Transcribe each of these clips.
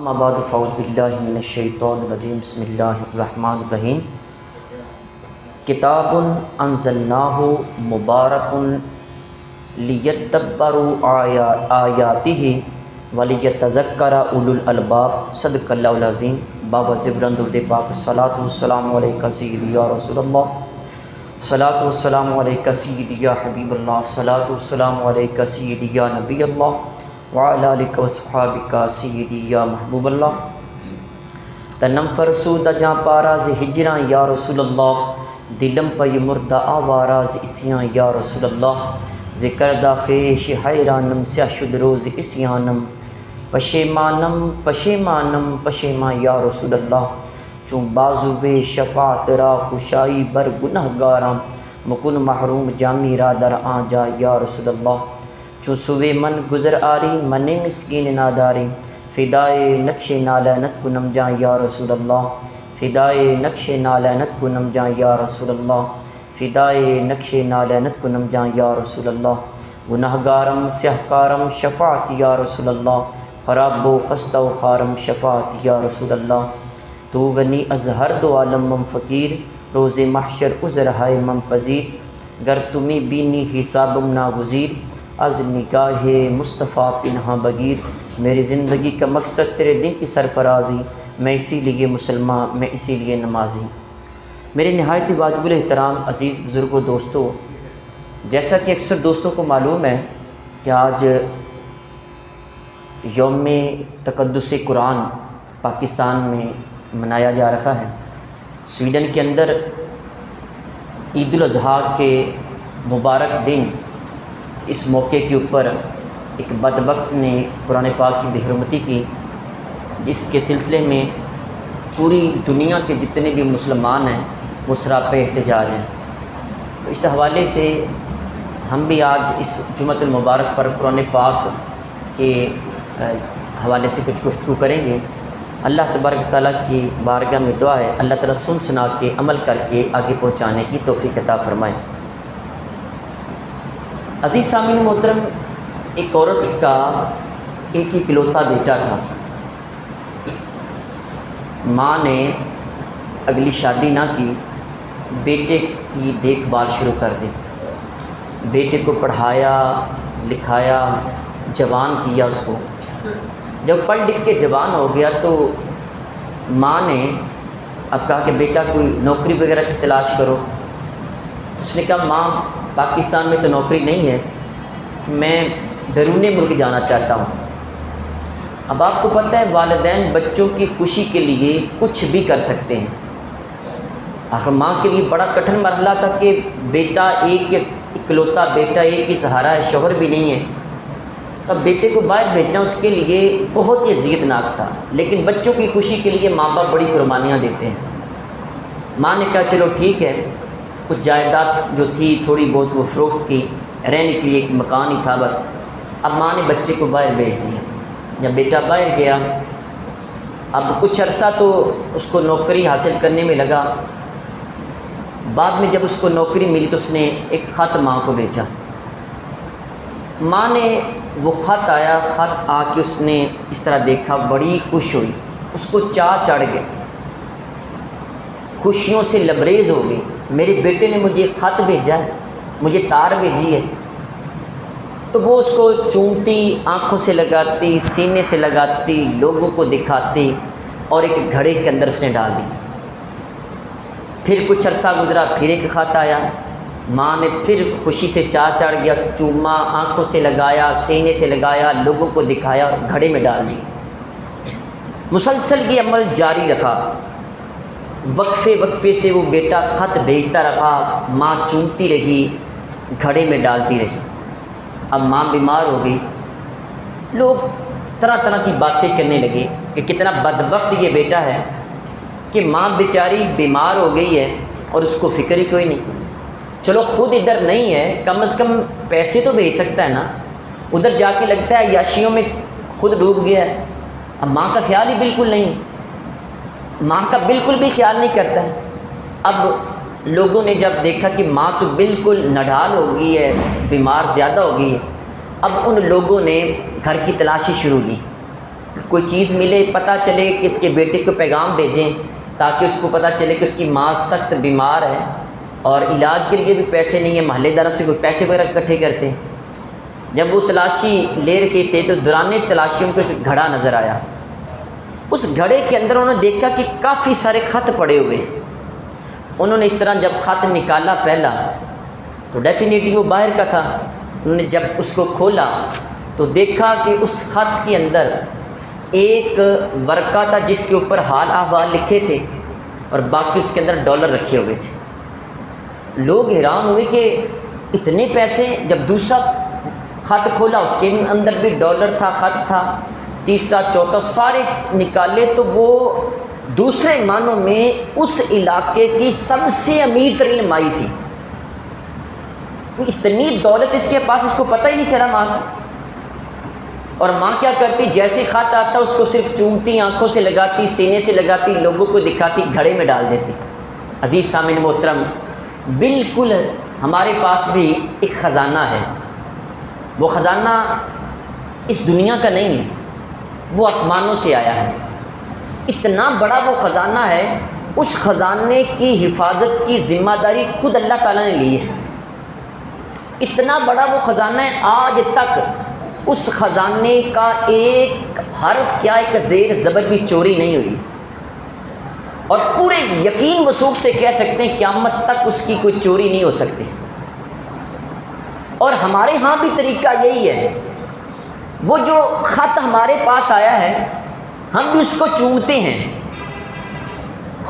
اما بعد فاعوذ باللہ من الشیطان الرجیم بسم اللہ الرحمن الرحیم کتاب انزلناہ مبارک لیدبروا آیاتہ ولیتذکر اولو الالباب صدق اللہ العظیم۔ بابا زبران درود پاک صلاۃ والسلام علیکہ سیدی یا رسول اللہ، صلاۃ والسلام علیکہ سیدی یا حبیب اللہ، صلاۃ والسلام علیکہ سیدی یا نبی اللہ وعلی آلک وصحابک سیدی یا محبوب اللہ۔ تنم فرسود جاں پاراز ہجراں یا رسول اللہ، دلم پی مردہ آواراز اسیاں یا رسول اللہ۔ ذکر دا خیش حیرانم سیاہ شد روز اسیانم، پشیمانم پشیمانم پشیمان یا رسول اللہ۔ چون بازو شفاعت را کشائی بر گناہ گاراں، مکن محروم جامی را در آجا یا رسول اللہ۔ چون سوے من گزر آری من مسکین ناداری، فدائے نقش نالینت کنم جاں یا رسول اللہ، فدائے نقش نالینت کنم جاں یا رسول اللہ، فدائے نقش نالینت کنم جاں یا رسول اللہ۔ گناہ گارم سیاہ کارم شفاعت یا رسول اللہ، خراب و خستہ و خارم شفاعت یا رسول اللہ۔ تو غنی از ہر دو عالم مم فقیر، روز محشر عذر ہائے مم پذیر، گر تمہیں بینی حسابم ناگزیر، از نگاہ مصطفیٰ پنہاں بگیر۔ میری زندگی کا مقصد تیرے دن کی سرفرازی، میں اسی لیے مسلمان، میں اسی لیے نمازی۔ میرے نہایت واجب الاحترام عزیز بزرگوں دوستوں، جیسا کہ اکثر دوستوں کو معلوم ہے کہ آج یوم تقدس قرآن پاکستان میں منایا جا رہا ہے۔ سویڈن کے اندر عید الاضحیٰ کے مبارک دن اس موقع کے اوپر ایک بدبخت نے قرآن پاک کی بے حرمتی کی، جس کے سلسلے میں پوری دنیا کے جتنے بھی مسلمان ہیں وہ سراپے احتجاج ہیں۔ تو اس حوالے سے ہم بھی آج اس جمعۃ المبارک پر قرآن پاک کے حوالے سے کچھ گفتگو کریں گے۔ اللہ تبارک تعالیٰ کی بارگاہ میں دعا ہے اللہ تعالیٰ سن سنا کے عمل کر کے آگے پہنچانے کی توفیق عطا فرمائے۔ عزیز سامعین محترم، ایک عورت کا ایک اکلوتا بیٹا تھا۔ ماں نے اگلی شادی نہ کی، بیٹے کی دیکھ بھال شروع کر دی، بیٹے کو پڑھایا لکھایا، جوان کیا اس کو۔ جب پڑھ لکھ کے جوان ہو گیا تو ماں نے اب کہا کہ بیٹا کوئی نوکری وغیرہ کی تلاش کرو۔ اس نے کہا ماں پاکستان میں تو نوکری نہیں ہے، میں بیرون ملک جانا چاہتا ہوں۔ اب آپ کو پتہ ہے والدین بچوں کی خوشی کے لیے کچھ بھی کر سکتے ہیں۔ آخر ماں کے لیے بڑا کٹھن مرحلہ تھا کہ بیٹا ایک اکلوتا بیٹا، ایک ہی سہارا ہے، شوہر بھی نہیں ہے، تب بیٹے کو باہر بھیجنا اس کے لیے بہت ہی اذیت ناک تھا۔ لیکن بچوں کی خوشی کے لیے ماں باپ بڑی قربانیاں دیتے ہیں۔ ماں نے کہا چلو ٹھیک ہے، کچھ جائیداد جو تھی تھوڑی بہت وہ فروخت کی، رہنے کے لیے ایک مکان ہی تھا بس۔ اب ماں نے بچے کو باہر بھیج دیا۔ جب بیٹا باہر گیا، اب کچھ عرصہ تو اس کو نوکری حاصل کرنے میں لگا۔ بعد میں جب اس کو نوکری ملی تو اس نے ایک خط ماں کو بھیجا۔ ماں نے وہ خط آیا، خط آ کے اس نے اس طرح دیکھا، بڑی خوش ہوئی، اس کو چاہ چڑھ گئے، خوشیوں سے لبریز ہو گئی۔ میرے بیٹے نے مجھے خط بھیجا ہے، مجھے تار بھیجی ہے۔ تو وہ اس کو چومتی، آنکھوں سے لگاتی، سینے سے لگاتی، لوگوں کو دکھاتی اور ایک گھڑے کے اندر اس نے ڈال دی۔ پھر کچھ عرصہ گزرا، پھر ایک خط آیا، ماں نے پھر خوشی سے چاہ چڑھ گیا، چوما، آنکھوں سے لگایا، سینے سے لگایا، لوگوں کو دکھایا اور گھڑے میں ڈال دی۔ مسلسل یہ عمل جاری رکھا، وقفے وقفے سے وہ بیٹا خط بھیجتا رہا، ماں چومتی رہی، گھڑے میں ڈالتی رہی۔ اب ماں بیمار ہو گئی، لوگ طرح طرح کی باتیں کرنے لگے کہ کتنا بدبخت یہ بیٹا ہے کہ ماں بیچاری بیمار ہو گئی ہے اور اس کو فکر ہی کوئی نہیں۔ چلو خود ادھر نہیں ہے، کم از کم پیسے تو بھیج سکتا ہے نا، ادھر جا کے لگتا ہے عیاشیوں میں خود ڈوب گیا ہے۔ اب ماں کا خیال ہی بالکل نہیں، ماں کا بالکل بھی خیال نہیں کرتا ہے۔ اب لوگوں نے جب دیکھا کہ ماں تو بالکل نڈھال ہو گئی ہے، بیمار زیادہ ہو گئی ہے، اب ان لوگوں نے گھر کی تلاشی شروع کی کوئی چیز ملے، پتہ چلے کہ اس کے بیٹے کو پیغام بھیجیں تاکہ اس کو پتہ چلے کہ اس کی ماں سخت بیمار ہے اور علاج کے لیے بھی پیسے نہیں ہیں، محلے داروں سے کوئی پیسے وغیرہ اکٹھے کرتے ہیں۔ جب وہ تلاشی لے رکھے تھے تو دوران تلاشی ان کو ایک گھڑا نظر آیا۔ اس گھڑے کے اندر انہوں نے دیکھا کہ کافی سارے خط پڑے ہوئے۔ انہوں نے اس طرح جب خط نکالا پہلا تو ڈیفینیٹلی وہ باہر کا تھا۔ انہوں نے جب اس کو کھولا تو دیکھا کہ اس خط کے اندر ایک ورقہ تھا جس کے اوپر حال احوال لکھے تھے اور باقی اس کے اندر ڈالر رکھے ہوئے تھے۔ لوگ حیران ہوئے کہ اتنے پیسے۔ جب دوسرا خط کھولا اس کے اندر بھی ڈالر تھا، خط تھا، تیسرا چوتھا سارے نکالے تو وہ دوسرے معنوں میں اس علاقے کی سب سے امیر ترین مائی تھی۔ اتنی دولت اس کے پاس، اس کو پتہ ہی نہیں چلا ماں کو۔ اور ماں کیا کرتی، جیسے خط آتا اس کو صرف چومتی، آنکھوں سے لگاتی، سینے سے لگاتی، لوگوں کو دکھاتی، گھڑے میں ڈال دیتی۔ عزیز سامعین محترم، بالکل ہمارے پاس بھی ایک خزانہ ہے۔ وہ خزانہ اس دنیا کا نہیں ہے، وہ آسمانوں سے آیا ہے۔ اتنا بڑا وہ خزانہ ہے، اس خزانے کی حفاظت کی ذمہ داری خود اللہ تعالیٰ نے لی ہے۔ اتنا بڑا وہ خزانہ ہے، آج تک اس خزانے کا ایک حرف کیا ایک زیر زبر بھی چوری نہیں ہوئی، اور پورے یقین وثوق سے کہہ سکتے ہیں قیامت تک اس کی کوئی چوری نہیں ہو سکتی۔ اور ہمارے ہاں بھی طریقہ یہی ہے، وہ جو خط ہمارے پاس آیا ہے ہم بھی اس کو چومتے ہیں،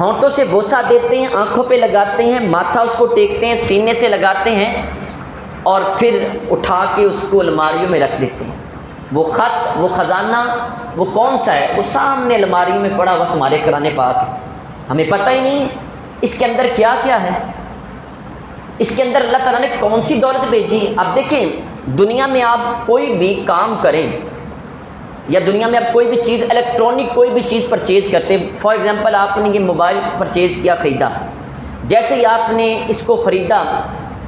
ہونٹوں سے بوسہ دیتے ہیں، آنکھوں پہ لگاتے ہیں، ماتھا اس کو ٹیکتے ہیں، سینے سے لگاتے ہیں اور پھر اٹھا کے اس کو الماریوں میں رکھ دیتے ہیں۔ وہ خط، وہ خزانہ، وہ کون سا ہے؟ وہ سامنے الماریوں میں پڑا ہوا تمہارے قرآن پاک ہے، ہمیں پتہ ہی نہیں ہے اس کے اندر کیا کیا ہے، اس کے اندر اللہ تعالیٰ نے کون سی دولت بھیجی ہے۔ اب دیکھیں، دنیا میں آپ کوئی بھی کام کریں یا دنیا میں آپ کوئی بھی چیز الیکٹرانک کوئی بھی چیز پرچیز کرتے ہیں، فار ایگزامپل آپ نے یہ موبائل پرچیز کیا، خریدا، جیسے ہی آپ نے اس کو خریدا،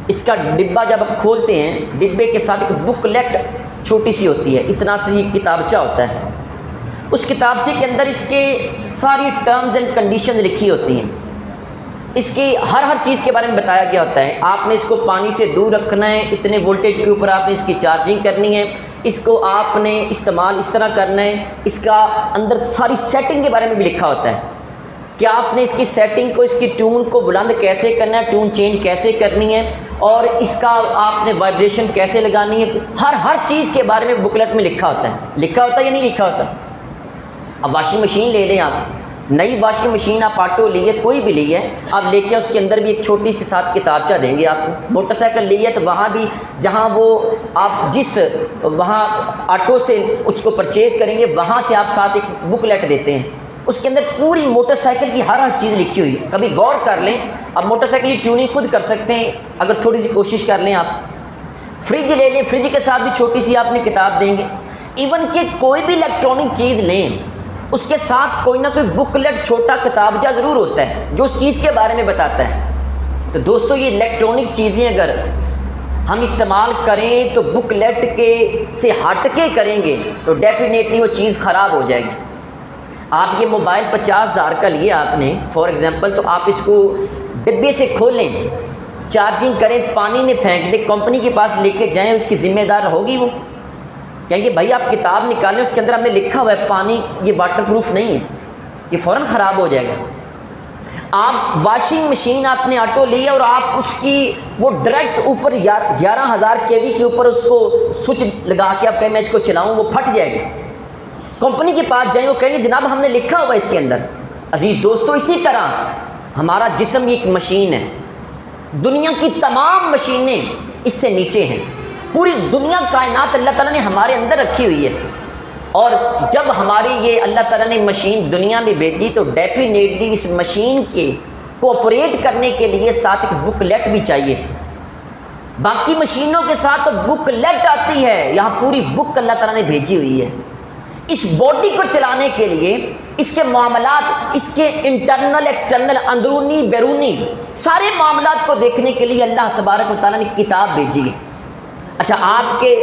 اس کا ڈبہ جب آپ کھولتے ہیں، ڈبے کے ساتھ ایک بک لیٹ چھوٹی سی ہوتی ہے، اتنا سی کتابچہ ہوتا ہے۔ اس کتابچے کے اندر اس کے ساری ٹرمز اینڈ کنڈیشنز لکھی ہوتی ہیں، اس کی ہر چیز کے بارے میں بتایا گیا ہوتا ہے۔ آپ نے اس کو پانی سے دور رکھنا ہے، اتنے وولٹیج کے اوپر آپ نے اس کی چارجنگ کرنی ہے، اس کو آپ نے استعمال اس طرح کرنا ہے، اس کا اندر ساری سیٹنگ کے بارے میں بھی لکھا ہوتا ہے کہ آپ نے اس کی سیٹنگ کو، اس کی ٹیون کو بلند کیسے کرنا ہے، ٹیون چینج کیسے کرنی ہے، اور اس کا آپ نے وائبریشن کیسے لگانی ہے، ہر چیز کے بارے میں بکلیٹ میں لکھا ہوتا ہے۔ لکھا ہوتا ہے یا نہیں لکھا ہوتا؟ اب واشنگ مشین لے لیں، آپ نئی واشنگ مشین آپ آٹو لیے، کوئی بھی لی ہے، آپ لے کے اس کے اندر بھی ایک چھوٹی سی ساتھ کتابچہ دیں گے آپ کو۔ موٹر سائیکل لی ہے تو وہاں بھی جہاں وہ آپ جس وہاں آٹو سے اس کو پرچیز کریں گے وہاں سے آپ ساتھ ایک بک لیٹ دیتے ہیں، اس کے اندر پوری موٹر سائیکل کی ہر چیز لکھی ہوئی ہے۔ کبھی غور کر لیں، اب موٹر سائیکل کی ٹیوننگ خود کر سکتے ہیں اگر تھوڑی سی کوشش کر لیں۔ آپ فریج لے لیں، فریج کے ساتھ بھی چھوٹی سی آپ نے کتاب دیں گے۔ ایون کہ کوئی بھی الیکٹرانک چیز لیں، اس کے ساتھ کوئی نہ کوئی بکلیٹ چھوٹا کتابچہ ضرور ہوتا ہے جو اس چیز کے بارے میں بتاتا ہے۔ تو دوستو، یہ الیکٹرانک چیزیں اگر ہم استعمال کریں تو بکلیٹ کے سے ہٹ کے کریں گے تو ڈیفینیٹلی وہ چیز خراب ہو جائے گی۔ آپ یہ موبائل 50,000 کا لیا آپ نے فار ایگزامپل، تو آپ اس کو ڈبے سے کھولیں، چارجنگ کریں، پانی میں پھینک دیں، کمپنی کے پاس لے کے جائیں، اس کی ذمہ دار ہوگی وہ؟ کہیں گے بھائی آپ کتاب نکالیں، اس کے اندر ہم نے لکھا ہوا ہے پانی یہ واٹر پروف نہیں ہے، یہ فوراً خراب ہو جائے گا۔ آپ واشنگ مشین آپ نے آٹو لی ہے اور آپ اس کی وہ ڈائریکٹ اوپر 11,000 kV کے اوپر اس کو سوئچ لگا کے آپ کہیں میں اس کو چلاؤں، وہ پھٹ جائے گی۔ کمپنی کے پاس جائیں، وہ کہیں گے جناب ہم نے لکھا ہوا ہے اس کے اندر۔ عزیز دوستو، اسی طرح ہمارا جسم ایک مشین ہے، دنیا کی تمام مشینیں اس سے نیچے ہیں، پوری دنیا کائنات اللہ تعالیٰ نے ہمارے اندر رکھی ہوئی ہے، اور جب ہماری یہ اللہ تعالیٰ نے مشین دنیا میں بھیجی تو ڈیفینیٹلی اس مشین کے کوآپریٹ کرنے کے لیے ساتھ ایک بک لیٹ بھی چاہیے تھی۔ باقی مشینوں کے ساتھ تو بک لیٹ آتی ہے، یہاں پوری بک اللہ تعالیٰ نے بھیجی ہوئی ہے۔ اس باڈی کو چلانے کے لیے، اس کے معاملات، اس کے انٹرنل ایکسٹرنل، اندرونی بیرونی سارے معاملات کو دیکھنے کے لیے اللہ تبارک و تعالیٰ نے کتاب بھیجی ہے۔ اچھا، آپ کے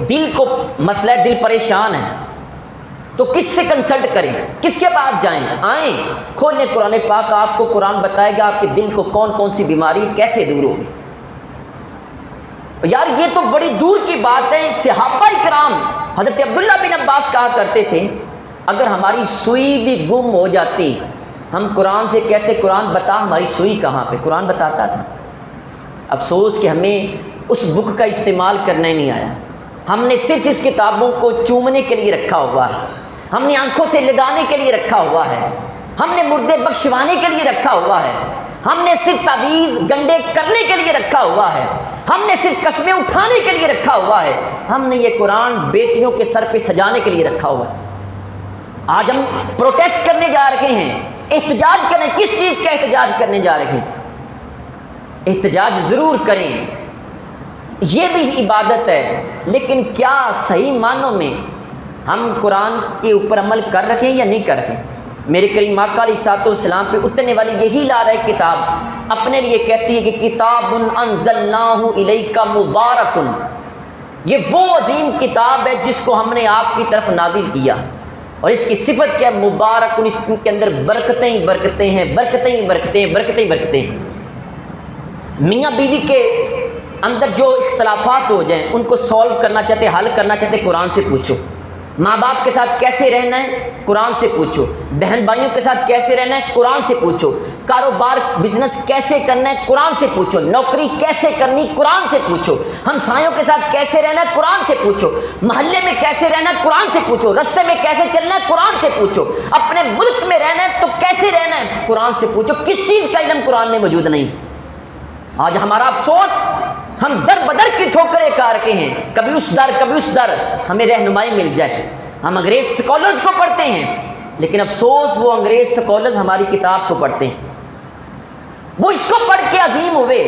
دل کو مسئلہ دل پریشان ہے، تو کس سے کنسلٹ کریں، کس کے پاس جائیں؟ آئیں کھولیں قرآن پاک، آپ کو قرآن بتائے گا آپ کے دل کو کون کون سی بیماری کیسے دور ہوگی۔ یار یہ تو بڑی دور کی بات ہے۔ صحابہ کرام حضرت عبداللہ بن عباس کہا کرتے تھے اگر ہماری سوئی بھی گم ہو جاتی، ہم قرآن سے کہتے قرآن بتا ہماری سوئی کہاں پہ، قرآن بتاتا تھا۔ افسوس کہ ہمیں اس بک کا استعمال کرنا ہی نہیں آیا، ہم نے صرف اس کتابوں کو چومنے کے لیے رکھا ہوا ہے، ہم نے آنکھوں سے لگانے کے لیے رکھا ہوا ہے، ہم نے مردے بخشوانے کے لیے رکھا ہوا ہے، ہم نے صرف تعویذ گنڈے کرنے کے لیے رکھا ہوا ہے، ہم نے صرف قسمیں اٹھانے کے لیے رکھا ہوا ہے، ہم نے یہ قرآن بیٹیوں کے سر پہ سجانے کے لیے رکھا ہوا ہے۔ آج ہم پروٹیسٹ کرنے جا رہے ہیں، احتجاج کریں، کس چیز کا احتجاج کرنے جا رہے ہیں؟ احتجاج ضرور کریں، یہ بھی عبادت ہے، لیکن کیا صحیح معنوں میں ہم قرآن کے اوپر عمل کر رکھیں یا نہیں کر رکھیں؟ میرے کریم آقا علیہ الصلوۃ والسلام پہ اترنے والی یہی لا رہا ہے کتاب، اپنے لیے کہتی ہے کہ کتاب انزلناہ الیک مبارک، یہ وہ عظیم کتاب ہے جس کو ہم نے آپ کی طرف نازل کیا، اور اس کی صفت کیا ہے؟ مبارک، اس کے اندر برکتیں ہی برکتیں ہیں، برکتیں ہی برکتیں ہیں، برکتیں ہی برکتیں ہیں۔ میاں بیوی کے اندر جو اختلافات ہو جائیں ان کو سولو کرنا چاہتے، حل کرنا چاہتے، قرآن سے پوچھو۔ ماں باپ کے ساتھ کیسے رہنا ہے، قرآن سے پوچھو۔ بہن بھائیوں کے ساتھ کیسے رہنا ہے، قرآن سے پوچھو۔ کاروبار بزنس کیسے کرنا ہے، قرآن سے پوچھو۔ نوکری کیسے کرنی، قرآن سے پوچھو۔ ہمسایوں کے ساتھ کیسے رہنا ہے، قرآن سے پوچھو۔ محلے میں کیسے رہنا ہے، قرآن سے پوچھو۔ رستے میں کیسے چلنا ہے، قرآن سے پوچھو۔ اپنے ملک میں رہنا ہے تو کیسے رہنا ہے، قرآن سے پوچھو۔ کس چیز کا علم قرآن میں موجود نہیں؟ آج ہمارا افسوس، ہم در بدر کی ٹھوکریں کھا رہے ہیں، کبھی اس در کبھی اس در، ہمیں رہنمائی مل جائے۔ ہم انگریز سکولرز کو پڑھتے ہیں، لیکن افسوس وہ انگریز سکولرز ہماری کتاب کو پڑھتے ہیں، وہ اس کو پڑھ کے عظیم ہوئے۔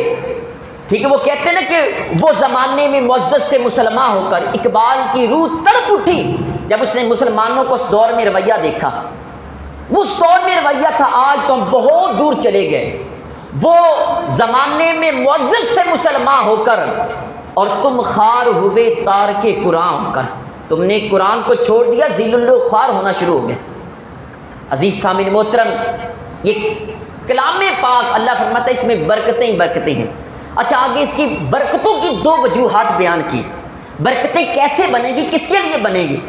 ٹھیک ہے، وہ کہتے ہیں نا کہ وہ زمانے میں معزز تھے مسلمان ہو کر، اقبال کی روح تڑپ اٹھی جب اس نے مسلمانوں کو اس دور میں رویہ دیکھا۔ وہ اس دور میں رویہ تھا، آج تو ہم بہت دور چلے گئے۔ وہ زمانے میں معزز تھے مسلمان ہو کر، اور تم خار ہوئے تارک قرآن ہو کر، تم نے قرآن کو چھوڑ دیا، ذیل اللہ خوار ہونا شروع ہو گئے۔ عزیز سامعین محترم، یہ کلام پاک اللہ فرماتا ہے اس میں برکتیں ہی برکتیں ہیں۔ اچھا، آگے اس کی برکتوں کی دو وجوہات بیان کی۔ برکتیں کیسے بنے گی، کس کے لیے بنے گی؟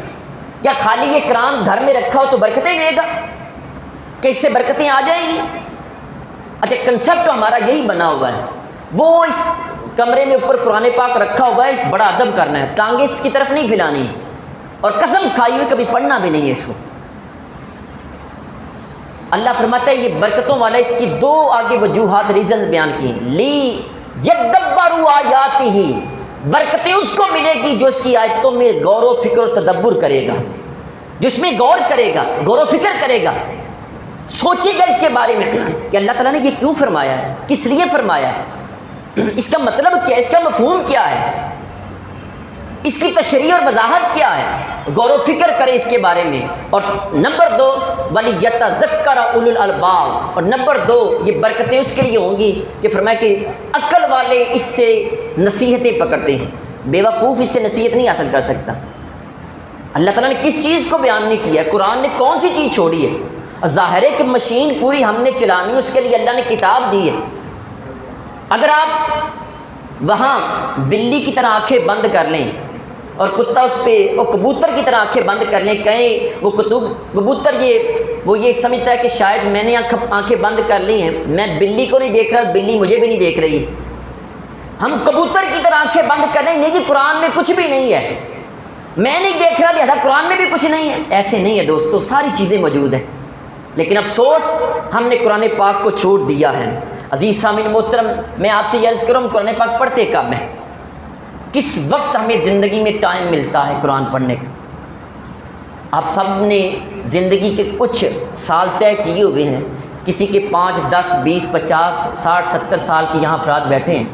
کیا خالی یہ قرآن گھر میں رکھا ہو تو برکتیں دے گا کہ اس سے برکتیں آ جائیں گی؟ اچھا، کنسپٹ ہمارا یہی بنا ہوا ہے، وہ اس کمرے میں اوپر قرآن پاک رکھا ہوا ہے، بڑا ادب کرنا ہے، ٹانگیں اس کی طرف نہیں پھیلانی ہے، اور قسم کھائی ہوئی کبھی پڑھنا بھی نہیں ہے اس کو۔ اللہ فرماتا ہے یہ برکتوں والا، اس کی دو آگے وجوہات ریزنز بیان کی۔ لی یدبروا آیاتہ، برکتیں اس کو ملے گی جو اس کی آیتوں میں غور و فکر و تدبر کرے گا، جو اس میں غور کرے گا، غور و فکر کرے گا، سوچے گا اس کے بارے میں کہ اللہ تعالیٰ نے یہ کیوں فرمایا ہے، کس لیے فرمایا ہے، اس کا مطلب کیا ہے، اس کا مفہوم کیا ہے، اس کی تشریح اور وضاحت کیا ہے، غور و فکر کرے اس کے بارے میں۔ اور نمبر دو، وَلِيَتَذَكَّرَ أُولُو الْأَلْبَابِ، اور نمبر دو یہ برکتیں اس کے لیے ہوں گی کہ فرمایا کہ عقل والے اس سے نصیحتیں پکڑتے ہیں، بیوقوف اس سے نصیحت نہیں حاصل کر سکتا۔ اللہ تعالیٰ نے کس چیز کو بیان نہیں کیا ہے، قرآن نے کون سی چیز چھوڑی ہے؟ ظاہر ہے کہ مشین پوری ہم نے چلانی، اس کے لیے اللہ نے کتاب دی ہے۔ اگر آپ وہاں بلی کی طرح آنکھیں بند کر لیں اور کتا اس پہ، وہ کبوتر کی طرح آنکھیں بند کر لیں، کہیں وہ کبوتر وہ یہ سمجھتا ہے کہ شاید میں نے آنکھیں بند کر لی ہیں، میں بلی کو نہیں دیکھ رہا، بلی مجھے بھی نہیں دیکھ رہی، ہم کبوتر کی طرح آنکھیں بند کر لیں، نہیں جی قرآن میں کچھ بھی نہیں ہے، میں نہیں دیکھ رہا لہذا قرآن میں بھی کچھ نہیں ہے۔ ایسے نہیں ہے دوستو، ساری چیزیں موجود ہیں، لیکن افسوس ہم نے قرآن پاک کو چھوڑ دیا ہے۔ عزیز سامعین محترم، میں آپ سے یہ عرض کروں، قرآن پاک پڑھتے کب ہیں؟ کس وقت ہمیں زندگی میں ٹائم ملتا ہے قرآن پڑھنے کا؟ آپ سب نے زندگی کے کچھ سال طے کیے ہوئے ہیں، کسی کے 5 10 20 50 60 70 سال کے یہاں افراد بیٹھے ہیں۔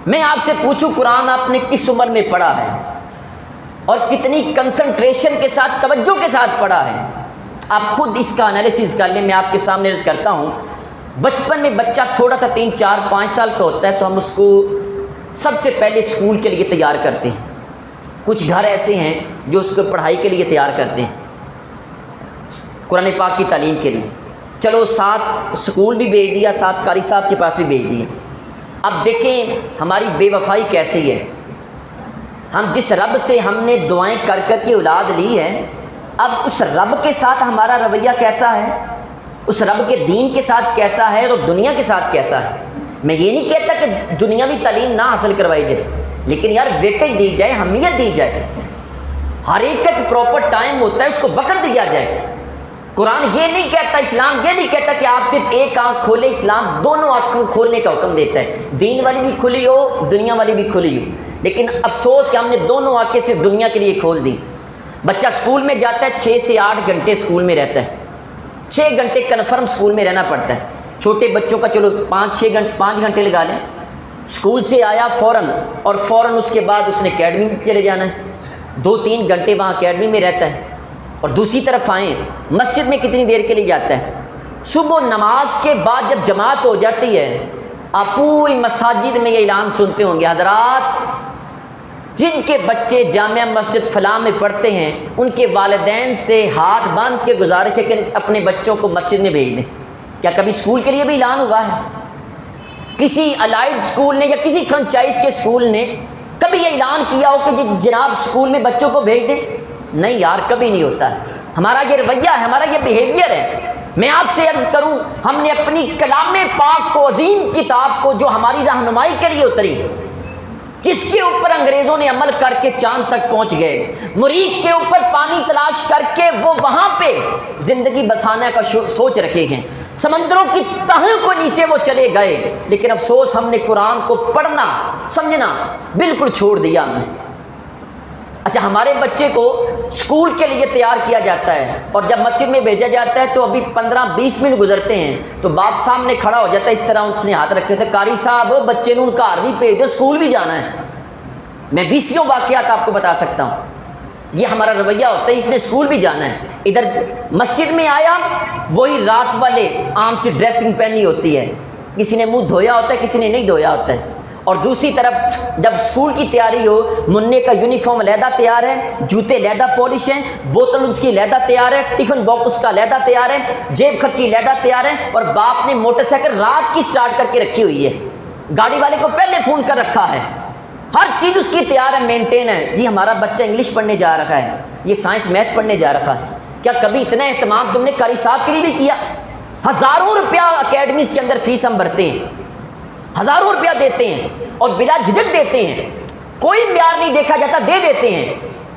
میں آپ سے پوچھوں قرآن آپ نے کس عمر میں پڑھا ہے اور کتنی کنسنٹریشن کے ساتھ، توجہ کے ساتھ پڑھا ہے؟ آپ خود اس کا انالیسز کر لیں۔ میں آپ کے سامنے عرض کرتا ہوں، بچپن میں بچہ تھوڑا سا 3 4 5 سال کا ہوتا ہے تو ہم اس کو سب سے پہلے اسکول کے لیے تیار کرتے ہیں۔ کچھ گھر ایسے ہیں جو اس کو پڑھائی کے لیے تیار کرتے ہیں، قرآن پاک کی تعلیم کے لیے۔ چلو ساتھ اسکول بھی بھیج دیا، ساتھ قاری صاحب کے پاس بھی بھیج دیا۔ اب دیکھیں ہماری بے وفائی کیسی ہے۔ ہم جس رب سے ہم نے دعائیں کر کر کے اولاد لی ہے، اب اس رب کے ساتھ ہمارا رویہ کیسا ہے، اس رب کے دین کے ساتھ کیسا ہے اور دنیا کے ساتھ کیسا ہے۔ میں یہ نہیں کہتا کہ دنیاوی تعلیم نہ حاصل کروائی جائے، لیکن یار ویٹیج دی جائے، اہمیت دی جائے۔ ہر ایک کا ایک پراپر ٹائم ہوتا ہے، اس کو وقت دیا جائے۔ قرآن یہ نہیں کہتا، اسلام یہ نہیں کہتا کہ آپ صرف ایک آنکھ کھولے، اسلام دونوں آنکھوں کھولنے کا حکم دیتا ہے، دین والی بھی کھلی ہو، دنیا والی بھی کھلی ہو۔ لیکن افسوس کہ ہم نے دونوں آنکھیں صرف دنیا کے لیے کھول دی۔ بچہ اسکول میں جاتا ہے، 6 سے 8 گھنٹے اسکول میں رہتا ہے، 6 گھنٹے کنفرم اسکول میں رہنا پڑتا ہے۔ چھوٹے بچوں کا چلو 5 گھنٹے لگا لیں، اسکول سے آیا فوراً، اور فوراً اس کے بعد اس نے اکیڈمی میں چلے جانا ہے، 2-3 گھنٹے وہاں اکیڈمی میں رہتا ہے۔ اور دوسری طرف آئیں، مسجد میں کتنی دیر کے لیے جاتا ہے؟ صبح نماز کے بعد جب جماعت ہو جاتی ہے، آپ پوری مساجد میں یہ اعلان سنتے ہوں گے، حضرات جن کے بچے جامعہ مسجد فلاں میں پڑھتے ہیں ان کے والدین سے ہاتھ باندھ کے گزارش ہے کہ اپنے بچوں کو مسجد میں بھیج دیں۔ کیا کبھی اسکول کے لیے بھی اعلان ہوا ہے؟ کسی الائڈ اسکول نے یا کسی فرنچائز کے اسکول نے کبھی یہ اعلان کیا ہو کہ جناب اسکول میں بچوں کو بھیج دیں؟ نہیں یار، کبھی نہیں ہوتا ہے۔ ہمارا یہ رویہ ہے، ہمارا یہ بیہیویئر ہے۔ میں آپ سے عرض کروں، ہم نے اپنی کلام پاک کو، عظیم کتاب کو جو ہماری رہنمائی کے لیے اتری، جس کے اوپر انگریزوں نے عمل کر کے چاند تک پہنچ گئے، مریخ کے اوپر پانی تلاش کر کے وہ وہاں پہ زندگی بسانے کا سوچ رکھے گئے، سمندروں کی تہ کو نیچے وہ چلے گئے، لیکن افسوس ہم نے قرآن کو پڑھنا سمجھنا بالکل چھوڑ دیا ہم نے۔ اچھا، ہمارے بچے کو اسکول کے لیے تیار کیا جاتا ہے اور جب مسجد میں بھیجا جاتا ہے تو ابھی 15-20 منٹ گزرتے ہیں تو باپ سامنے کھڑا ہو جاتا ہے، اس طرح اس نے ہاتھ رکھے تھے، قاری صاحب بچے نے ان کا گھر بھی بھیج دو، اسکول بھی جانا ہے۔ میں 20 واقعات آپ کو بتا سکتا ہوں۔ یہ ہمارا رویہ ہوتا ہے، اس نے اسکول بھی جانا ہے۔ ادھر مسجد میں آیا، وہی رات والے عام سی ڈریسنگ پہنی ہوتی ہے، کسی نے منہ دھویا ہوتا ہے، کسی نے نہیں دھویا ہوتا ہے۔ اور دوسری طرف جب اسکول کی تیاری ہو، منع کا یونیفارم علیحدہ تیار ہے، جوتے علیحدہ پالش ہیں، بوتل اس کی علیحدہ تیار ہے، ٹفن باکس اس کا علیحدہ تیار ہے، جیب خرچی علیحدہ تیار ہے، اور باپ نے موٹر سائیکل رات کی سٹارٹ کر کے رکھی ہوئی ہے، گاڑی والے کو پہلے فون کر رکھا ہے، ہر چیز اس کی تیار ہے، مینٹین ہے۔ جی ہمارا بچہ انگلش پڑھنے جا رہا ہے، یہ سائنس میتھ پڑھنے جا رہا ہے۔ کیا کبھی اتنا اہتمام تم نے قاری صاحب کے لیے بھی کیا؟ ہزاروں روپیہ اکیڈمیز کے اندر فیس ہم بھرتے ہیں، ہزاروں روپیہ دیتے ہیں اور بلا جھجک دیتے ہیں، کوئی معیار نہیں دیکھا جاتا، دے دیتے ہیں۔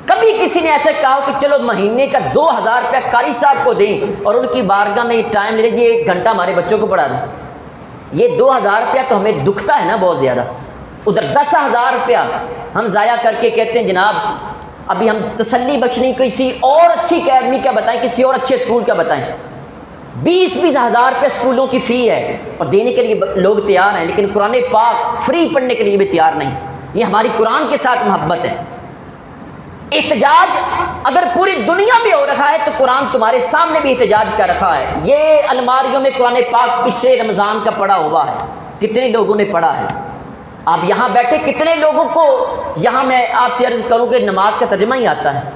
کبھی کسی نے ایسے کہا کہ چلو مہینے کا 2000 روپیہ قاری صاحب کو دیں اور ان کی بارگاہ میں ٹائم لے لیجیے، 1 گھنٹہ ہمارے بچوں کو پڑھا دیں؟ یہ 2000 روپیہ تو ہمیں دکھتا ہے نا بہت زیادہ، ادھر 10,000 روپیہ ہم ضائع کر کے کہتے ہیں جناب ابھی ہم تسلی بخشنی کسی اور اچھی اکیڈمی کا بتائیں، کسی اور اچھے اسکول کا بتائیں۔ 20-20 ہزار روپے اسکولوں کی فی ہے اور دینے کے لیے لوگ تیار ہیں، لیکن قرآن پاک فری پڑھنے کے لیے بھی تیار نہیں۔ یہ ہماری قرآن کے ساتھ محبت ہے۔ احتجاج اگر پوری دنیا میں ہو رہا ہے تو قرآن تمہارے سامنے بھی احتجاج کر رکھا ہے۔ یہ الماریوں میں قرآن پاک پچھلے رمضان کا پڑھا ہوا ہے، کتنے لوگوں نے پڑھا ہے؟ آپ یہاں بیٹھے کتنے لوگوں کو یہاں میں آپ سے عرض کروں کہ نماز کا ترجمہ ہی آتا ہے؟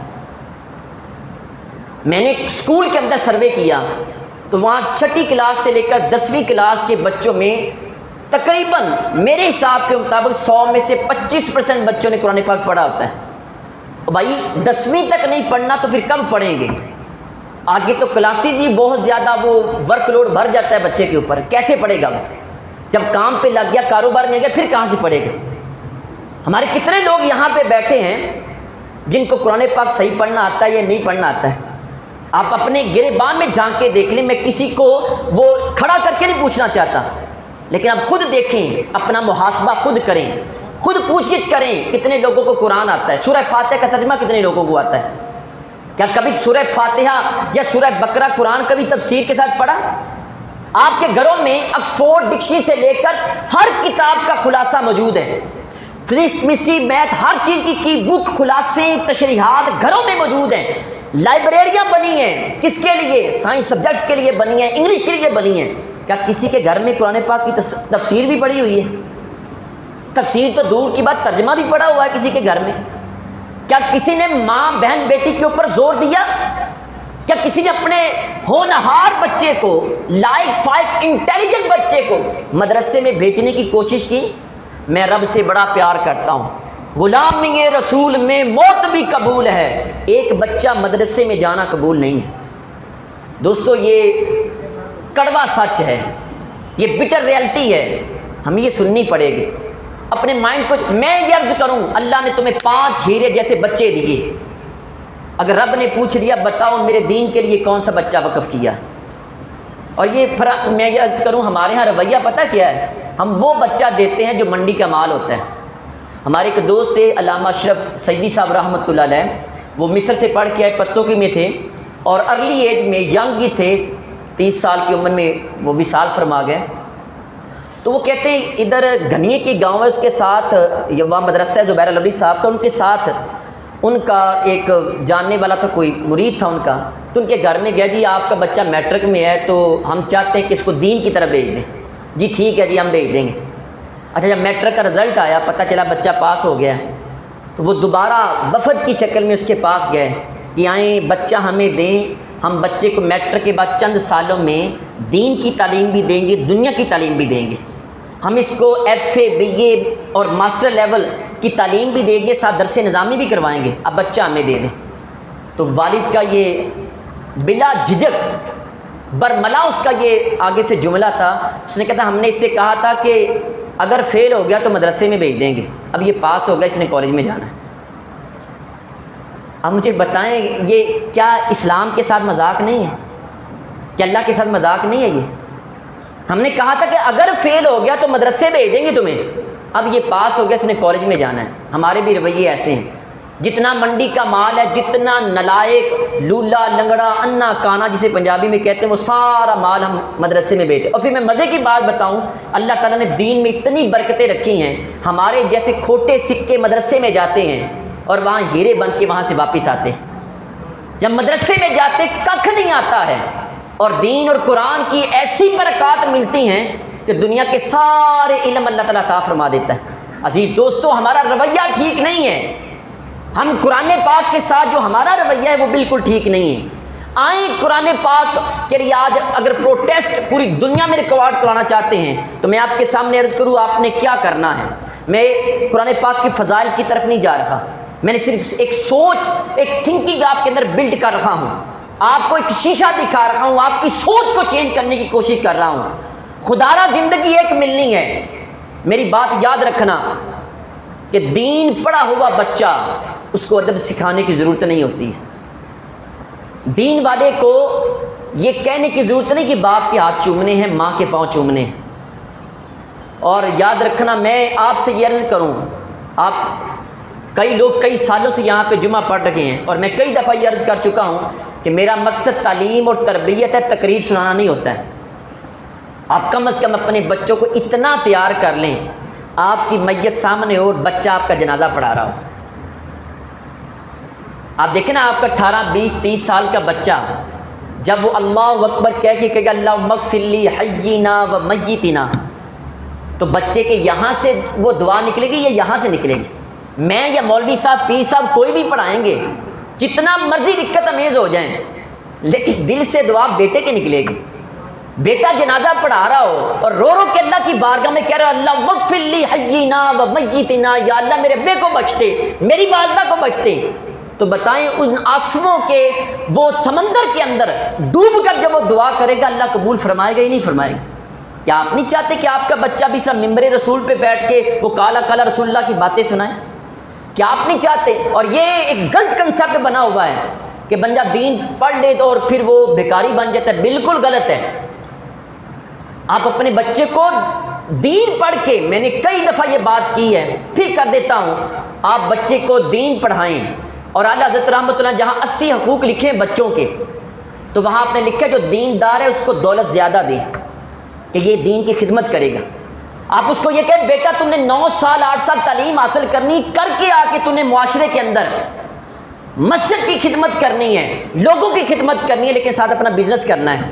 میں نے اسکول کے اندر سروے کیا تو وہاں 6ٹھی کلاس سے لے کر 10ویں کلاس کے بچوں میں تقریباً میرے حساب کے مطابق 100 میں سے 25% بچوں نے قرآن پاک پڑھا ہوتا ہے۔ بھائی 10ویں تک نہیں پڑھنا تو پھر کب پڑھیں گے؟ آگے تو کلاسز ہی بہت زیادہ وہ ورک لوڈ بھر جاتا ہے بچے کے اوپر، کیسے پڑھے گا وہ؟ جب کام پہ لگ گیا، کاروبار میں گیا، پھر کہاں سے پڑھے گا؟ ہمارے کتنے لوگ یہاں پہ بیٹھے ہیں جن کو قرآن پاک صحیح پڑھنا آتا ہے یا نہیں پڑھنا آتا ہے؟ آپ اپنے گریبان میں جھانک کے دیکھ لیں، میں کسی کو وہ کھڑا کر کے نہیں پوچھنا چاہتا، لیکن آپ خود دیکھیں، اپنا محاسبہ خود کریں، خود پوچھ گچھ کریں کتنے لوگوں کو قرآن آتا ہے؟ سورہ فاتحہ کا ترجمہ کتنے لوگوں کو آتا ہے؟ کیا کبھی سورہ فاتحہ یا سورہ بقرہ قرآن کبھی تفسیر کے ساتھ پڑھا؟ آپ کے گھروں میں آکسفورڈ ڈکشنری سے لے کر ہر کتاب کا خلاصہ موجود ہے، فزکس کیمسٹری میتھ ہر چیز کی بک، خلاصے، تشریحات گھروں میں موجود ہیں۔ لائبریریاں بنی ہیں، کس کے لیے؟ سائنس سبجیکٹس کے لیے بنی ہیں، انگلش کے لیے بنی ہیں۔ کیا کسی کے گھر میں قرآن پاک کی تفسیر بھی پڑھی ہوئی ہے؟ تفسیر تو دور کی بات، ترجمہ بھی پڑھا ہوا ہے کسی کے گھر میں؟ کیا کسی نے ماں بہن بیٹی کے اوپر زور دیا؟ کیا کسی نے اپنے ہونہار بچے کو، لائق فائق انٹیلیجنٹ بچے کو مدرسے میں بھیجنے کی کوشش کی؟ میں رب سے بڑا پیار کرتا ہوں، غلامی رسول میں موت بھی قبول ہے، ایک بچہ مدرسے میں جانا قبول نہیں ہے۔ دوستو یہ کڑوا سچ ہے، یہ بٹر ریئلٹی ہے، ہمیں یہ سننی پڑے گی۔ اپنے مائنڈ کو میں یہ عرض کروں، اللہ نے تمہیں 5 ہیرے جیسے بچے دیے، اگر رب نے پوچھ لیا بتاؤ میرے دین کے لیے کون سا بچہ وقف کیا؟ اور یہ میں یہ عرض کروں، ہمارے ہاں رویہ پتہ کیا ہے؟ ہم وہ بچہ دیتے ہیں جو منڈی کا مال ہوتا ہے۔ ہمارے ایک دوست تھے علامہ اشرف سیدی صاحب رحمۃ اللہ علیہ، وہ مصر سے پڑھ کے آئے، پتوں کی میں تھے، اور ارلی ایج میں ینگ ہی تھے، 30 سال کی عمر میں وہ وصال فرما گئے۔ تو وہ کہتے ہیں ادھر گھنیے کی گاؤں ہے، اس کے ساتھ وہاں مدرسہ ہے زبیر الولی صاحب کا، ان کے ساتھ ان کا ایک جاننے والا تھا، کوئی مرید تھا ان کا، تو ان کے گھر میں گیا، جی آپ کا بچہ میٹرک میں ہے تو ہم چاہتے ہیں کہ اس کو دین کی طرف بھیج دیں۔ جی ٹھیک ہے جی ہم بھیج دیں گے۔ اچھا جب میٹرک کا رزلٹ آیا، پتہ چلا بچہ پاس ہو گیا، تو وہ دوبارہ وفد کی شکل میں اس کے پاس گئے کہ آئیں بچہ ہمیں دیں، ہم بچے کو میٹرک کے بعد چند سالوں میں دین کی تعلیم بھی دیں گے، دنیا کی تعلیم بھی دیں گے، ہم اس کو FA BA اور ماسٹر لیول کی تعلیم بھی دیں گے، ساتھ درس نظامی بھی کروائیں گے، اب بچہ ہمیں دے دیں۔ تو والد کا یہ بلا جھجک برملا اس کا یہ آگے سے جملہ تھا، اس نے کہا ہم نے اس سے کہا تھا کہ اگر فیل ہو گیا تو مدرسے میں بھیج دیں گے، اب یہ پاس ہو گیا، اس نے کالج میں جانا ہے۔ اب مجھے بتائیں یہ کیا اسلام کے ساتھ مذاق نہیں ہے؟ کیا اللہ کے ساتھ مذاق نہیں ہے یہ؟ ہم نے کہا تھا کہ اگر فیل ہو گیا تو مدرسے بھیج دیں گے تمہیں، اب یہ پاس ہو گیا، اس نے کالج میں جانا ہے۔ ہمارے بھی رویے ایسے ہیں، جتنا منڈی کا مال ہے، جتنا نلائق لولا لنگڑا انا کانا جسے پنجابی میں کہتے ہیں، وہ سارا مال ہم مدرسے میں بھیجتے ہیں۔ اور پھر میں مزے کی بات بتاؤں، اللہ تعالیٰ نے دین میں اتنی برکتیں رکھی ہیں، ہمارے جیسے کھوٹے سکے مدرسے میں جاتے ہیں اور وہاں ہیرے بن کے وہاں سے واپس آتے ہیں۔ جب مدرسے میں جاتے ککھ نہیں آتا ہے، اور دین اور قرآن کی ایسی برکات ملتی ہیں کہ دنیا کے سارے علم اللہ تعالیٰ عطا فرما دیتا ہے۔ عزیز دوستو ہمارا رویہ ٹھیک نہیں ہے، ہم قرآن پاک کے ساتھ جو ہمارا رویہ ہے وہ بالکل ٹھیک نہیں ہے۔ آئیں قرآن پاک کے لیے آج اگر پروٹیسٹ پوری دنیا میں ریکارڈ کرانا چاہتے ہیں تو میں آپ کے سامنے عرض کروں آپ نے کیا کرنا ہے۔ میں قرآن پاک کی فضائل کی طرف نہیں جا رہا، میں نے صرف ایک سوچ، ایک تھنکنگ آپ کے اندر بلڈ کر رہا ہوں، آپ کو ایک شیشہ دکھا رہا ہوں، آپ کی سوچ کو چینج کرنے کی کوشش کر رہا ہوں۔ خدارہ زندگی ایک ملنی ہے، میری بات یاد رکھنا کہ دین پڑھا ہوا بچہ اس کو ادب سکھانے کی ضرورت نہیں ہوتی ہے۔ دین والے کو یہ کہنے کی ضرورت نہیں کہ باپ کے ہاتھ چومنے ہیں، ماں کے پاؤں چومنے ہیں۔ اور یاد رکھنا میں آپ سے یہ عرض کروں، آپ کئی لوگ کئی سالوں سے یہاں پہ جمعہ پڑھ رہے ہیں، اور میں کئی دفعہ یہ عرض کر چکا ہوں کہ میرا مقصد تعلیم اور تربیت ہے، تقریر سنانا نہیں ہوتا ہے۔ آپ کم از کم اپنے بچوں کو اتنا تیار کر لیں، آپ کی میت سامنے ہو، بچہ آپ کا جنازہ پڑھا رہا ہو۔ آپ دیکھیں نا، آپ کا 18 20 30 سال کا بچہ جب وہ اللہ اکبر کہہ کے کہے گا اللہم اغفر لی حیینا و میتنا، تو بچے کے یہاں سے وہ دعا نکلے گی یا یہاں سے نکلے گی؟ میں یا مولوی صاحب پیر صاحب کوئی بھی پڑھائیں گے، جتنا مرضی رکت امیز ہو جائیں، لیکن دل سے دعا بیٹے کے نکلے گی۔ بیٹا جنازہ پڑھا رہا ہو اور رو رو کے اللہ کی بارگاہ میں کہہ رہا اللہم اغفر لی حیینا و میتنا، یا اللہ میرے ابے کو بخش دے، میری والدہ کو بخش دے، تو بتائیں ان آنسوؤں کے وہ سمندر کے اندر ڈوب کر جب وہ دعا کرے گا اللہ قبول فرمائے گا ہی نہیں فرمائے گا؟ کیا آپ نہیں چاہتے کہ آپ کا بچہ بھی سب ممبر رسول پہ بیٹھ کے وہ کالا کالا رسول اللہ کی باتیں سنائے؟ کیا آپ نہیں چاہتے؟ اور یہ ایک غلط کنسیپٹ بنا ہوا ہے کہ بندہ دین پڑھ لے تو اور پھر وہ بھیکاری بن جاتا ہے، بالکل غلط ہے۔ آپ اپنے بچے کو دین پڑھ کے، میں نے کئی دفعہ یہ بات کی ہے پھر کر دیتا ہوں، آپ بچے کو دین پڑھائیں۔ اور اعلیٰ حضرت رحمۃ اللہ جہاں 80 حقوق لکھے ہیں بچوں کے، تو وہاں آپ نے لکھا جو دیندار ہے اس کو دولت زیادہ دیں کہ یہ دین کی خدمت کرے گا۔ آپ اس کو یہ کہیں بیٹا تم نے 9 سال 8 سال تعلیم حاصل کرنی، کر کے آ کے تم نے معاشرے کے اندر مسجد کی خدمت کرنی ہے، لوگوں کی خدمت کرنی ہے، لیکن ساتھ اپنا بزنس کرنا ہے۔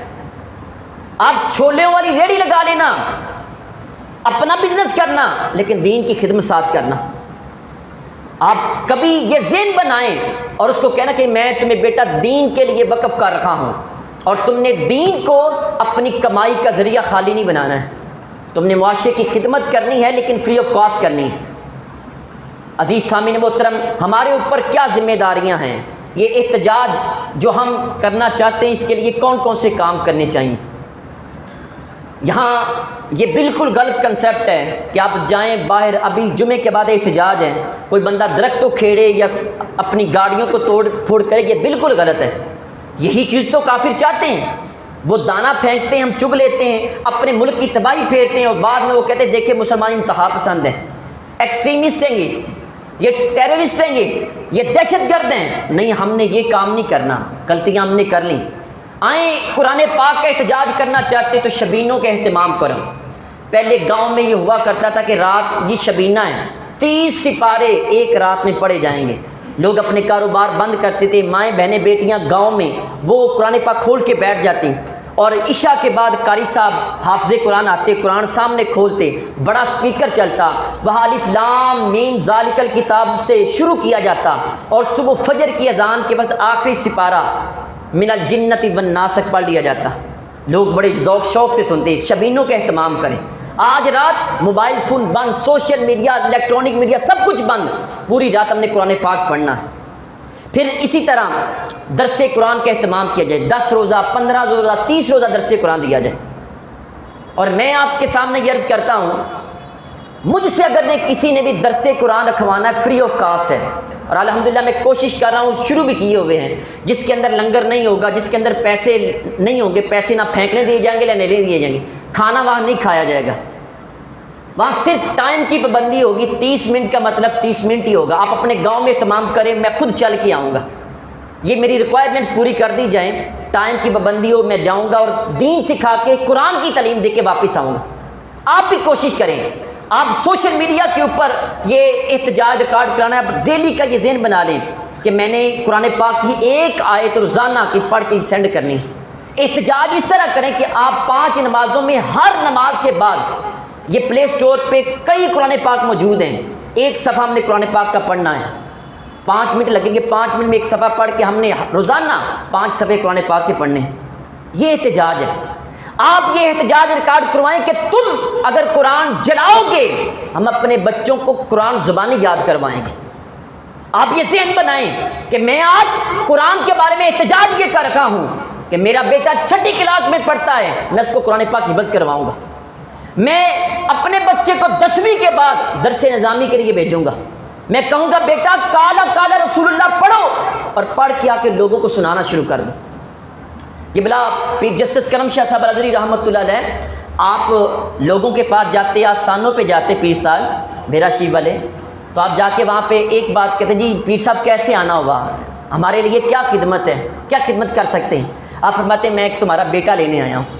آپ چھولوں والی ریڑھی لگا لینا، اپنا بزنس کرنا، لیکن دین کی خدمت ساتھ کرنا۔ آپ کبھی یہ ذہن بنائیں اور اس کو کہنا کہ میں تمہیں بیٹا دین کے لیے وقف کر رکھا ہوں، اور تم نے دین کو اپنی کمائی کا ذریعہ خالی نہیں بنانا ہے، تم نے معاشرے کی خدمت کرنی ہے لیکن فری آف کاسٹ کرنی ہے۔ عزیز سامعین محترم، ہمارے اوپر کیا ذمہ داریاں ہیں؟ یہ احتجاج جو ہم کرنا چاہتے ہیں اس کے لیے کون کون سے کام کرنے چاہیے؟ یہاں یہ بالکل غلط کنسیپٹ ہے کہ آپ جائیں باہر، ابھی جمعے کے بعد احتجاج ہے، کوئی بندہ درخت کو کھیڑے یا اپنی گاڑیوں کو توڑ پھوڑ کرے، یہ بالکل غلط ہے۔ یہی چیز تو کافر چاہتے ہیں، وہ دانہ پھینکتے ہیں، ہم چگ لیتے ہیں، اپنے ملک کی تباہی پھیرتے ہیں، اور بعد میں وہ کہتے ہیں دیکھیں مسلمان انتہا پسند ہیں، ایکسٹریمسٹ ہیں، یہ ٹیررسٹ ہیں، یہ دہشت گرد ہیں۔ نہیں، ہم نے یہ کام نہیں کرنا، غلطیاں ہم نے کر لیں۔ آئیں قرآن پاک کا احتجاج کرنا چاہتے تو شبینوں کا اہتمام کرو۔ پہلے گاؤں میں یہ ہوا کرتا تھا کہ رات یہ شبینہ ہے، 30 سپارے ایک رات میں پڑھے جائیں گے، لوگ اپنے کاروبار بند کرتے تھے، مائیں بہنیں بیٹیاں گاؤں میں وہ قرآن پاک کھول کے بیٹھ جاتی، اور عشاء کے بعد قاری صاحب حافظ قرآن آتے، قرآن سامنے کھولتے، بڑا سپیکر چلتا، وہاں الف لام میم ذالک الکتاب سے شروع کیا جاتا، اور صبح فجر کی اذان کے وقت آخری سپارہ من الجنت والناس تک پڑھ لیا جاتا۔ لوگ بڑے ذوق شوق سے سنتے۔ شبینوں کا اہتمام کریں۔ آج رات موبائل فون بند، سوشل میڈیا، الیکٹرانک میڈیا سب کچھ بند، پوری رات ہم نے قرآن پاک پڑھنا ہے۔ پھر اسی طرح درس قرآن کا اہتمام کیا جائے، 10 روزہ 15 روزہ 30 روزہ درس قرآن دیا جائے۔ اور میں آپ کے سامنے یہ عرض کرتا ہوں، مجھ سے اگر نے کسی نے بھی درس قرآن رکھوانا ہے، فری آف کاسٹ ہے، اور الحمدللہ میں کوشش کر رہا ہوں، شروع بھی کیے ہوئے ہیں، جس کے اندر لنگر نہیں ہوگا، جس کے اندر پیسے نہیں ہوں گے، پیسے نہ پھینکنے دیے جائیں گے نہ لینے دیے جائیں گے، کھانا وہاں نہیں کھایا جائے گا، وہاں صرف ٹائم کی پابندی ہوگی، 30 منٹ کا مطلب 30 منٹ ہی ہوگا۔ آپ اپنے گاؤں میں اہتمام کریں، میں خود چل کے آؤں گا، یہ میری ریکوائرمنٹس پوری کر دی جائیں، ٹائم کی پابندی ہو، میں جاؤں گا اور دین سکھا کے قرآن کی تعلیم دے کے واپس آؤں گا۔ آپ بھی کوشش کریں، آپ سوشل میڈیا کے اوپر یہ احتجاج ریکارڈ کرانا ہے، آپ ڈیلی کا یہ ذہن بنا لیں کہ میں نے قرآن پاک کی ایک آیت روزانہ کی پڑھ کے سینڈ کرنی ہے۔ احتجاج اس طرح کریں کہ آپ 5 نمازوں میں ہر نماز کے بعد، یہ پلے سٹور پہ کئی قرآن پاک موجود ہیں، ایک صفحہ ہم نے قرآن پاک کا پڑھنا ہے، 5 منٹ لگیں گے، 5 منٹ میں ایک صفحہ پڑھ کے ہم نے روزانہ 5 صفحے قرآن پاک کے پڑھنے ہیں۔ یہ احتجاج ہے۔ آپ یہ احتجاج ریکارڈ کروائیں کہ تم اگر قرآن جلاؤ گے، ہم اپنے بچوں کو قرآن زبانی یاد کروائیں گے۔ آپ یہ ذہن بنائیں کہ میں آج قرآن کے بارے میں احتجاج یہ کر رکھا ہوں کہ میرا بیٹا 6ٹھی کلاس میں پڑھتا ہے، میں اس کو قرآن پاک حفظ کرواؤں گا، میں اپنے بچے کو 10ویں کے بعد درس نظامی کے لیے بھیجوں گا، میں کہوں گا بیٹا کالا کالا رسول اللہ پڑھو، اور پڑھ کے آ کے لوگوں کو سنانا شروع کر دو۔ یہ بلا پیر جسٹس کرم شاہ صاحب الازہری رحمۃ اللہ علیہ، آپ لوگوں کے پاس جاتے، آستانوں پہ جاتے، پیر صاحب میرا شیو والے، تو آپ جا کے وہاں پہ ایک بات کہتے ہیں، جی پیر صاحب کیسے آنا ہوگا، ہمارے لیے کیا خدمت ہے، کیا خدمت کر سکتے ہیں؟ آپ فرماتے ہیں میں ایک تمہارا بیٹا لینے آیا ہوں۔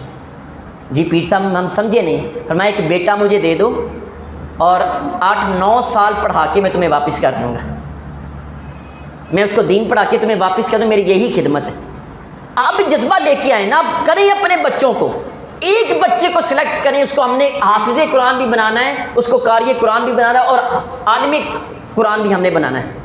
جی پیر صاحب ہم سمجھے نہیں۔ فرمایا ایک بیٹا مجھے دے دو اور 8-9 سال پڑھا کے میں تمہیں واپس کر دوں گا، میں اس کو دین پڑھا کے تمہیں واپس کر دوں، میری یہی خدمت ہے۔ آپ بھی جذبہ لے کے آئیں نا، آپ کریں اپنے بچوں کو، ایک بچے کو سلیکٹ کریں، اس کو ہم نے حافظ قرآن بھی بنانا ہے، اس کو قاری قرآن بھی بنانا ہے، اور عالم قرآن بھی ہم نے بنانا ہے۔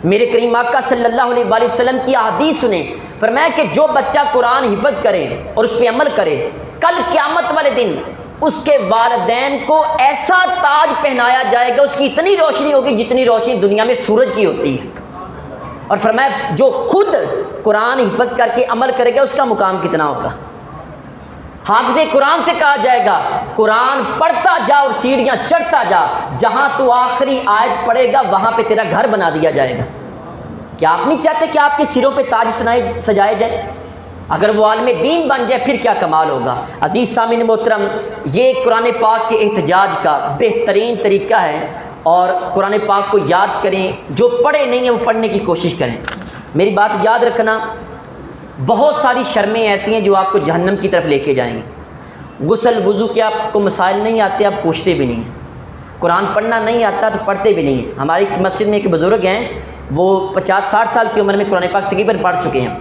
میرے کریم آقا صلی اللہ علیہ وآلہ وسلم کی احادیث سنیں، فرمایا کہ جو بچہ قرآن حفظ کرے اور اس پہ عمل کرے، کل قیامت والے دن اس کے والدین کو ایسا تاج پہنایا جائے گا، اس کی اتنی روشنی ہوگی جتنی روشنی دنیا میں سورج کی ہوتی ہے۔ اور فرمایا جو خود قرآن حفظ کر کے عمل کرے گا اس کا مقام کتنا ہوگا۔ حافظ قرآن سے کہا جائے گا قرآن پڑھتا جا اور سیڑھیاں چڑھتا جا، جہاں تو آخری آیت پڑھے گا وہاں پہ تیرا گھر بنا دیا جائے گا۔ کیا آپ نہیں چاہتے کہ آپ کے سروں پہ تاج سجائے جائے؟ اگر وہ عالم دین بن جائے پھر کیا کمال ہوگا۔ عزیز سامعین محترم، یہ قرآن پاک کے احتجاج کا بہترین طریقہ ہے، اور قرآن پاک کو یاد کریں، جو پڑھے نہیں ہیں وہ پڑھنے کی کوشش کریں۔ میری بات یاد رکھنا، بہت ساری شرمیں ایسی ہیں جو آپ کو جہنم کی طرف لے کے جائیں گی۔ غسل وضو کے آپ کو مسائل نہیں آتے، آپ پوچھتے بھی نہیں ہیں، قرآن پڑھنا نہیں آتا تو پڑھتے بھی نہیں ہیں۔ ہماری مسجد میں ایک بزرگ ہیں، وہ 50-60 سال کی عمر میں قرآن پاک تقریباً پڑھ چکے ہیں،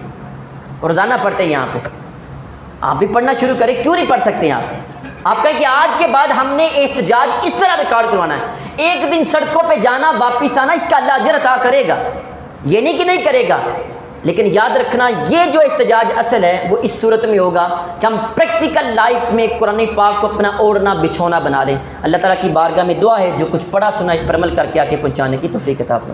اور روزانہ پڑھتے ہیں یہاں پہ۔ آپ بھی پڑھنا شروع کریں، کیوں نہیں پڑھ سکتے ہیں آپ؟ آپ کہیں کہ آج کے بعد ہم نے احتجاج اس طرح ریکارڈ کروانا ہے، ایک دن سڑکوں پہ جانا واپس آنا، اس کا اللہ اجر عطا کرے گا، یہ نہیں کہ نہیں کرے گا، لیکن یاد رکھنا یہ جو احتجاج اصل ہے وہ اس صورت میں ہوگا کہ ہم پریکٹیکل لائف میں قرآن پاک کو اپنا اوڑھنا بچھونا بنا لیں۔ اللہ تعالیٰ کی بارگاہ میں دعا ہے جو کچھ پڑھا سنا اس پر عمل کر کے آ کے پہنچانے کی توفیق عطا فرمائے۔